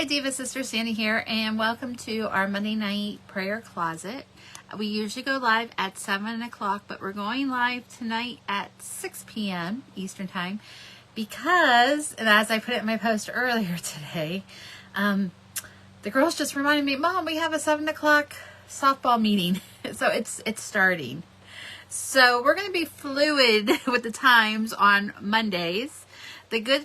Hi, Diva Sister Sandy here, and welcome to our Monday night prayer closet. We usually go live at 7 o'clock, but we're going live tonight at 6 p.m. Eastern Time because, and as I put it in my post earlier today, the girls just reminded me, Mom, we have a 7 o'clock softball meeting, so it's starting. So we're going to be fluid with the times on Mondays. The good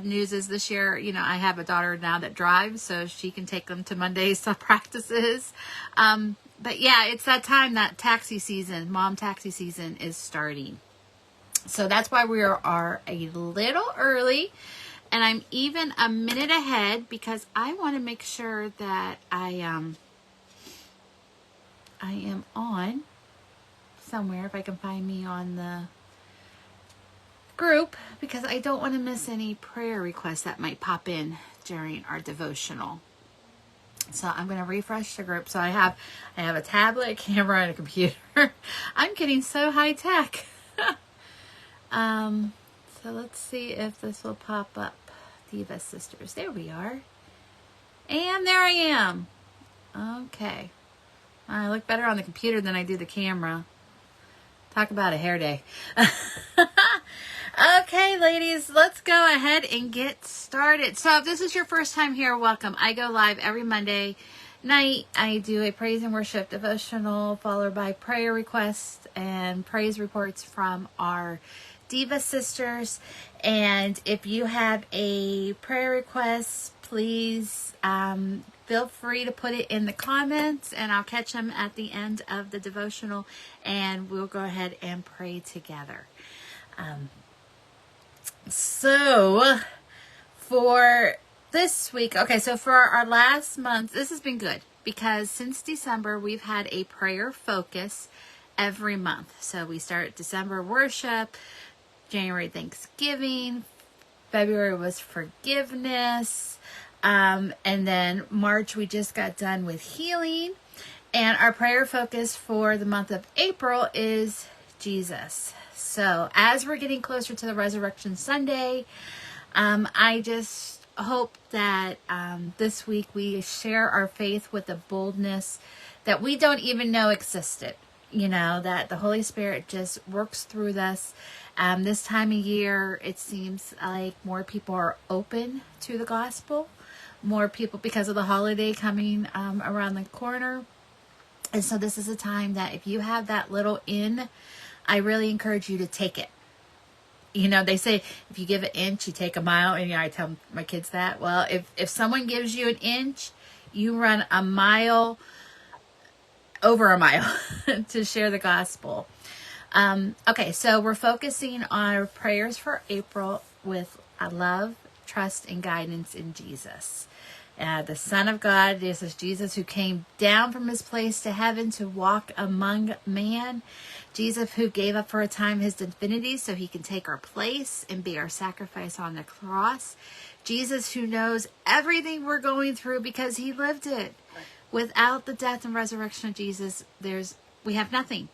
news is this year, I have a daughter now that drives, so she can take them to Monday's practices. But yeah, it's that time, that taxi season, mom taxi season is starting. So that's why we are a little early, and I'm even a minute ahead because I want to make sure that I am on somewhere, if I can find me on the group, because I don't want to miss any prayer requests that might pop in during our devotional. So I'm going to refresh the group. So I have a tablet, a camera, and a computer. I'm getting so high tech. So let's see if this will pop up. Diva Sisters. There we are. And there I am. Okay. I look better on the computer than I do the camera. Talk about a hair day. Okay, ladies, let's go ahead and get started. So if this is your first time here, welcome. I go live every Monday night. I do a praise and worship devotional followed by prayer requests and praise reports from our Diva Sisters. And if you have a prayer request, please feel free to put it in the comments, and I'll catch them at the end of the devotional, and we'll go ahead and pray together. So for this week, so for our last month, this has been good because since December, we've had a prayer focus every month. So we start December worship, January Thanksgiving, February was forgiveness, and then March we just got done with healing, and our prayer focus for the month of April is Jesus. So as we're getting closer to the Resurrection Sunday, I just hope that this week we share our faith with a boldness that we don't even know existed. That the Holy Spirit just works through us. This time of year, it seems like more people are open to the gospel. More people, because of the holiday coming around the corner. And so this is a time that if you have that little in, I really encourage you to take it. They say if you give an inch, you take a mile. And I tell my kids that. Well, if someone gives you an inch, you run a mile, over a mile to share the gospel. Okay, so we're focusing on our prayers for April with love, trust, and guidance in Jesus. The Son of God, this is Jesus who came down from his place to heaven to walk among man. Jesus who gave up for a time his divinity so he can take our place and be our sacrifice on the cross. Jesus who knows everything we're going through because he lived it. Without the death and resurrection of Jesus, we have nothing.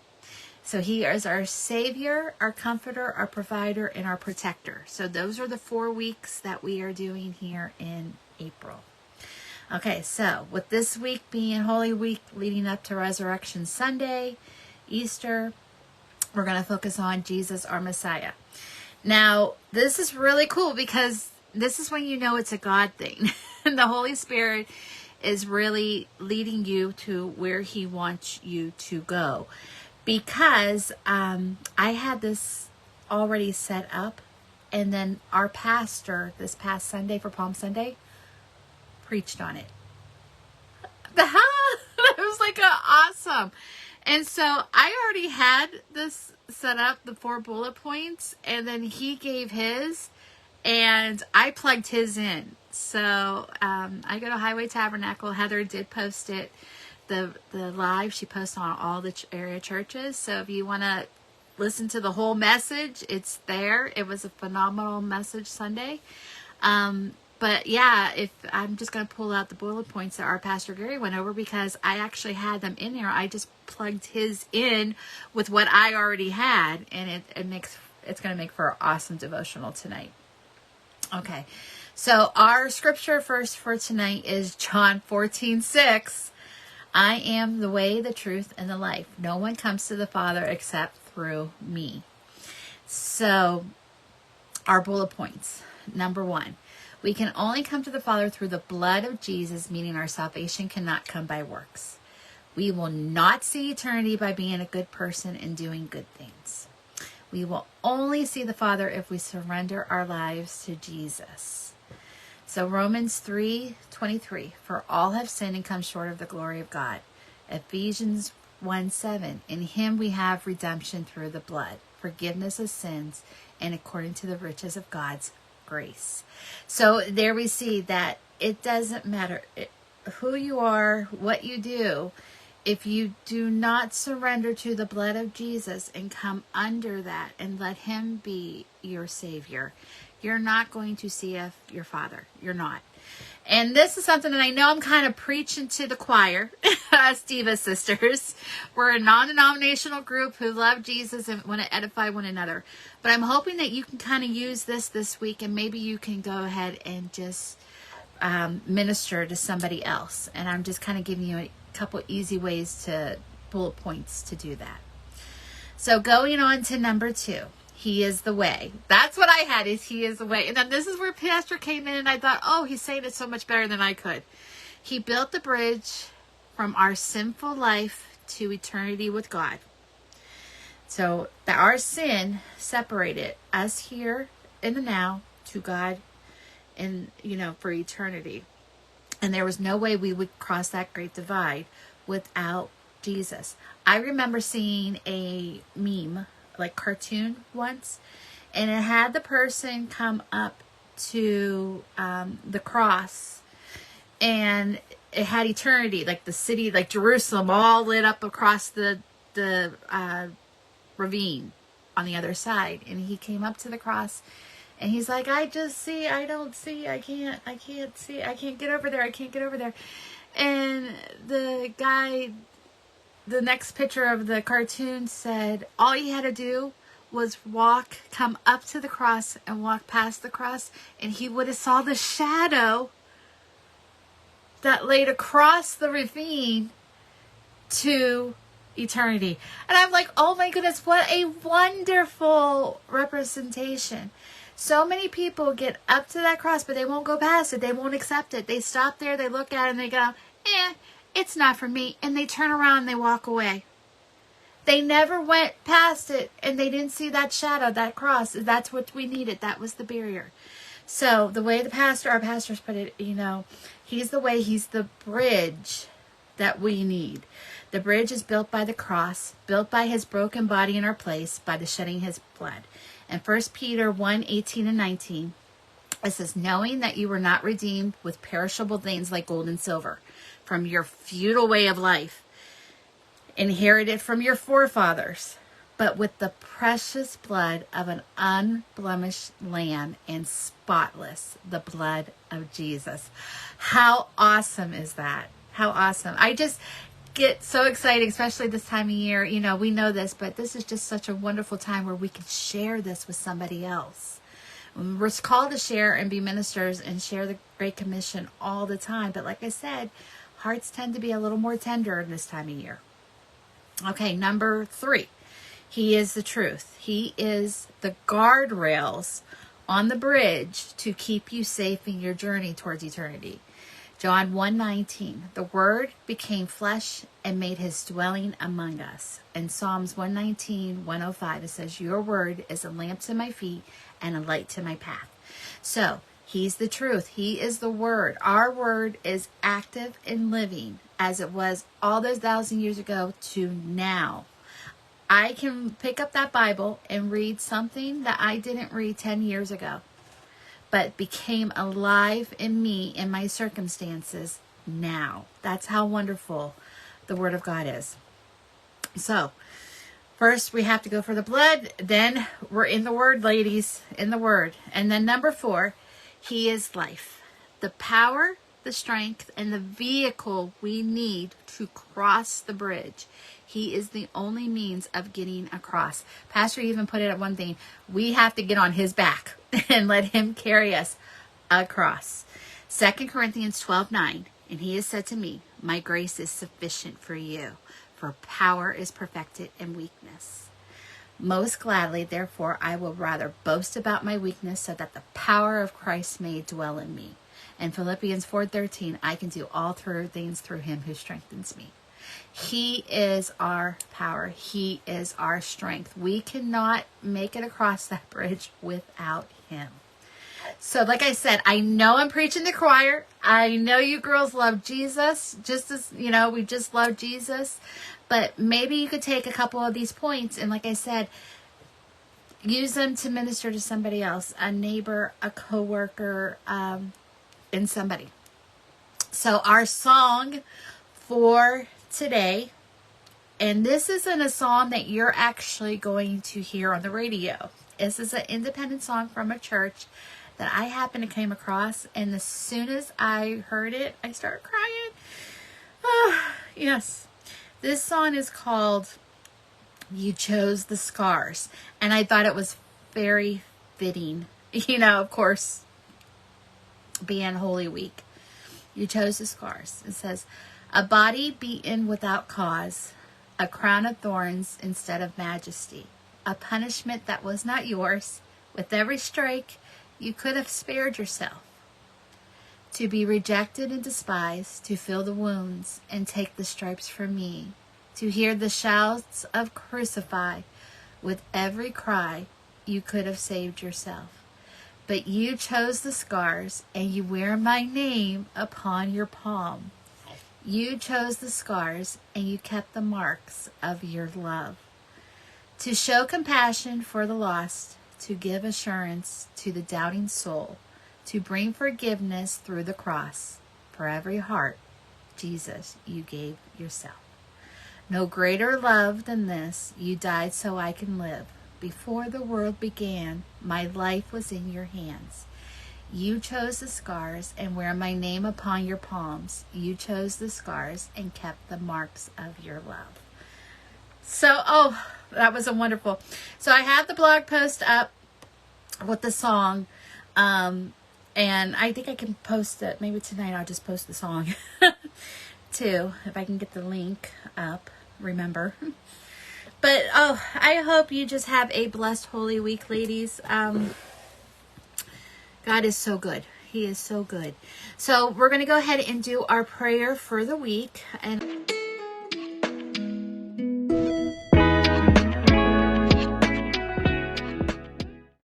So he is our Savior, our Comforter, our Provider, and our Protector. So those are the 4 weeks that we are doing here in April. Okay, so with this week being Holy Week leading up to Resurrection Sunday, Easter, we're going to focus on Jesus, our Messiah. Now, this is really cool because this is when you know it's a God thing. And the Holy Spirit is really leading you to where he wants you to go. Because I had this already set up, and then our pastor this past Sunday for Palm Sunday preached on it. It was like awesome. And so I already had this set up, the 4 bullet points, and then he gave his, and I plugged his in. So I go to Highway Tabernacle. Heather did post it. The live, she posts on all the area churches. So if you want to listen to the whole message, it's there. It was a phenomenal message Sunday. But yeah, if I'm just going to pull out the bullet points that our Pastor Gary went over because I actually had them in there. I just plugged his in with what I already had, and it's going to make for an awesome devotional tonight. Okay. So our scripture first for tonight is John 14:6. I am the way, the truth, and the life. No one comes to the Father except through me. So our bullet points. Number 1, we can only come to the Father through the blood of Jesus, meaning our salvation cannot come by works. We will not see eternity by being a good person and doing good things. We will only see the Father if we surrender our lives to Jesus. So Romans 3:23, for all have sinned and come short of the glory of God. Ephesians 1:7, in him we have redemption through the blood, forgiveness of sins, and according to the riches of God's grace. So there we see that it doesn't matter who you are, what you do, if you do not surrender to the blood of Jesus and come under that and let him be your Savior, you're not going to see your Father. You're not. And this is something that I know I'm kind of preaching to the choir, us Diva sisters. We're a non-denominational group who love Jesus and want to edify one another. But I'm hoping that you can kind of use this week, and maybe you can go ahead and just minister to somebody else. And I'm just kind of giving you a couple easy ways to bullet points to do that. So going on to number 2, he is the way. That's what I had, is he is the way. And then this is where Pastor came in, and I thought, oh, he's saying it so much better than I could. He built the bridge from our sinful life to eternity with God. So that our sin separated us here in the now to God and, for eternity. And there was no way we would cross that great divide without Jesus. I remember seeing a meme, like cartoon once, and it had the person come up to the cross, and it had eternity, like the city, like Jerusalem, all lit up across the ravine on the other side. And he came up to the cross, and he's like, I just see, I don't see, I can't see, I can't get over there, I can't get over there. And the guy, the next picture of the cartoon said, all he had to do was come up to the cross and walk past the cross, and he would have saw the shadow that laid across the ravine to eternity. And I'm like, oh my goodness, what a wonderful representation. So many people get up to that cross, but they won't go past it. They won't accept it. They stop there, they look at it, and they go, it's not for me. And they turn around and they walk away. They never went past it, and they didn't see that shadow, that cross. That's what we needed. That was the barrier. So the way our pastors put it, he's the way, he's the bridge that we need. The bridge is built by the cross, built by his broken body in our place, by the shedding his blood. And 1 Peter 1:18 and 19, it says, knowing that you were not redeemed with perishable things like gold and silver from your futile way of life, inherited from your forefathers, but with the precious blood of an unblemished lamb and spotless, the blood of Jesus. How awesome is that? How awesome. I just get so excited, especially this time of year. We know this, but this is just such a wonderful time where we can share this with somebody else. We're called to share and be ministers and share the Great Commission all the time. But like I said, hearts tend to be a little more tender in this time of year. Okay, number 3. He is the truth. He is the guardrails on the bridge to keep you safe in your journey towards eternity. John 1:19, the Word became flesh and made his dwelling among us. In Psalms 119:105, it says, your word is a lamp to my feet and a light to my path. So, he's the truth. He is the Word. Our Word is active and living as it was all those 1,000 years ago to now. I can pick up that Bible and read something that I didn't read 10 years ago, but became alive in me in my circumstances now. That's how wonderful the Word of God is. So, first we have to go for the blood. Then we're in the Word, ladies, in the Word. And then number 4, he is life. The power, the strength, and the vehicle we need to cross the bridge. He is the only means of getting across. Pastor even put it at one thing. We have to get on his back and let him carry us a cross. 2 Corinthians 12:9, and he has said to me, my grace is sufficient for you, for power is perfected in weakness. Most gladly, therefore, I will rather boast about my weakness so that the power of Christ may dwell in me. And Philippians 4:13, I can do all things through him who strengthens me. He is our power. He is our strength. We cannot make it across that bridge without him. So like I said, I know I'm preaching to the choir. I know you girls love Jesus, just as, we just love Jesus. But maybe you could take a couple of these points and, like I said, use them to minister to somebody else, a neighbor, a coworker, and somebody. So our song for today, and this isn't a song that you're actually going to hear on the radio. This is an independent song from a church that I happened to came across, and as soon as I heard it, I started crying. Oh, yes. This song is called You Chose the Scars, and I thought it was very fitting, of course, being Holy Week. You chose the scars. It says, a body beaten without cause, a crown of thorns instead of majesty, a punishment that was not yours. With every strike, you could have spared yourself. To be rejected and despised, to feel the wounds and take the stripes from me, to hear the shouts of crucify, with every cry, you could have saved yourself. But you chose the scars, and you wear my name upon your palm. You chose the scars, and you kept the marks of your love. To show compassion for the lost, to give assurance to the doubting soul, to bring forgiveness through the cross. For every heart, Jesus, you gave yourself. No greater love than this, you died so I can live. Before the world began, my life was in your hands. You chose the scars and wear my name upon your palms. You chose the scars and kept the marks of your love. So, that was a wonderful. So I have the blog post up with the song. And I think I can post it. Maybe tonight I'll just post the song too, if I can get the link up. Remember. But, I hope you just have a blessed Holy Week, ladies. God is so good. He is so good. So we're going to go ahead and do our prayer for the week. And